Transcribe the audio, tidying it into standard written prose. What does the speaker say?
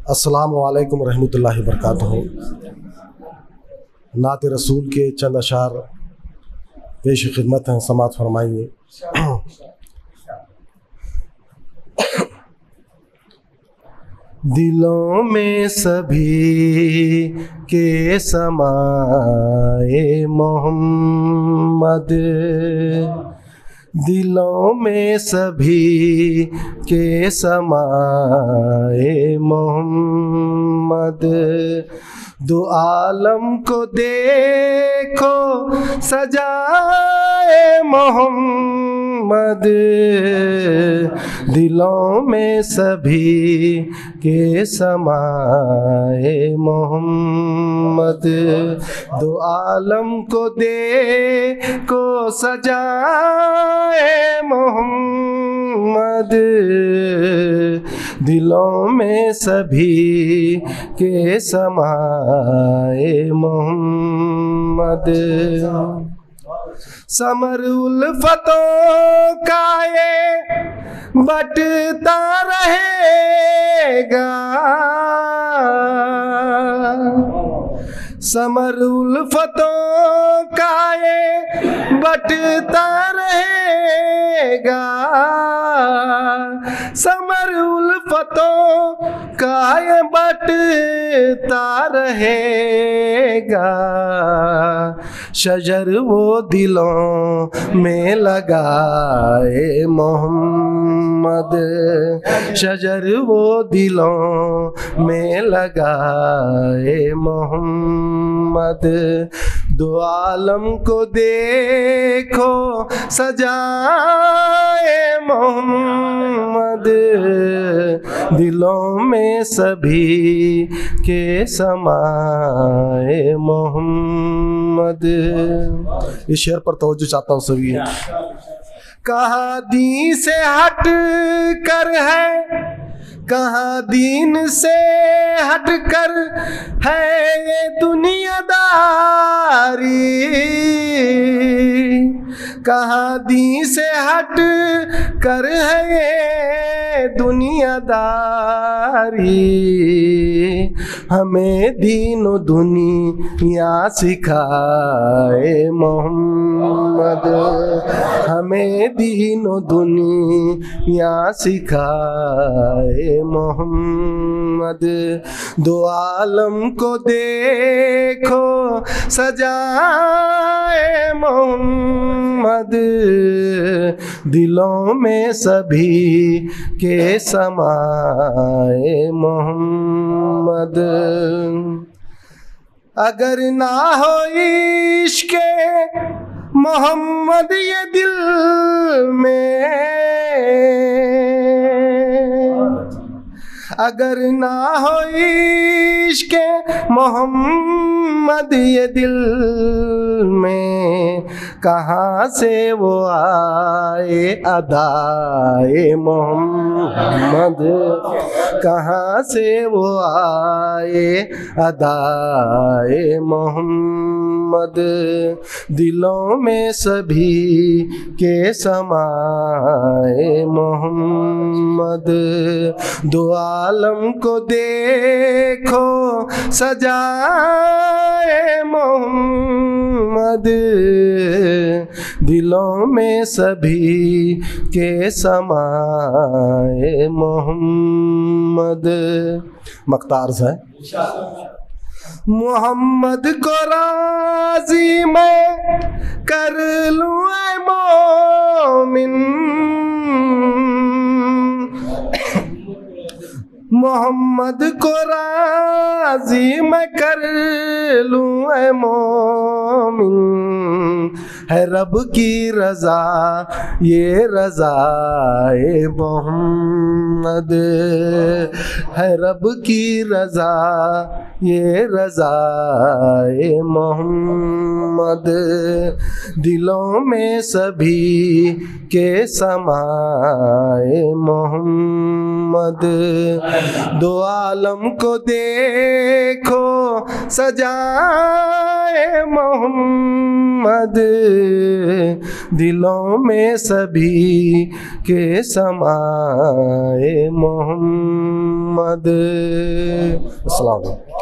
अस्सलामु अलैकुम रहमतुल्लाहि व बरकातुहू। नात रसूल के चंद अशार पेश खिदमत हैं, समात फरमाइए। दिलों में सभी के समाए मोहम्मद, दिलों में सभी के समाए मोहम्मद। दो आलम को देखो सजाए मोहम्मद, दिलों में सभी के समाए मोहम्मद। दो आलम को देखो सजाए मोहम्मद, दिलों में सभी के समाए मोहम्मद। समर उल्फतों का ये बटता रहेगा, समर उल्फतों का ये बटता रहेगा, समर उल्फतों का ये बटता रहेगा। शजर वो दिलों में लगाए मोहम्मद, शजर वो दिलों में लगाए मोहम्मद। दो आलम को देखो सजाए मोहम्मद, दिलों में सभी के समाए मोहम्मद। इस शेर पर तवज्जो चाहता हूँ सभी। कहाँ दीन से हट कर है, कहाँ दीन से हट कर है ये दुनियादारी, कहाँ दीन से हट कर है ये दुनियादारी। हमें दीनो दुनिया सिखाए मोहम्मद, हमें दीनो दुनिया सिखाए मोहम्मद। दो आलम को देखो सजाए मोहम्मद, दिलों में सभी के समाए मोहम्मद। अगर ना हो इश्क़ मोहम्मद ये दिल में, अगर ना हो इश्क़ मोहम्मद ये दिल में, कहाँ से वो आए अदाए मोहम्मद, कहाँ से वो आए अदाए मोहम्मद। दिलों में सभी के समाए मोहम्मद। दो आलम को देखो सजाए मोहम्मद, दिलों में सभी के समाए मोहम्मद। मख्तार है। मोहम्मद को राजी मैं कर लूं ऐ मोमिन, मोहम्मद को राजी मैं कर लूं ऐ मोमिन। है रब की रजा ये रजा ए मोहम्मद, है रब की रजा ये रजा ए मोहम्मद। दिलों में सभी के समाए मोहम्मद। मोहम्मद। दो आलम को देखो सजाए मोहम्मद, दिलों में सभी के समाए मोहम्मद। अस्सलाम वालेकुम।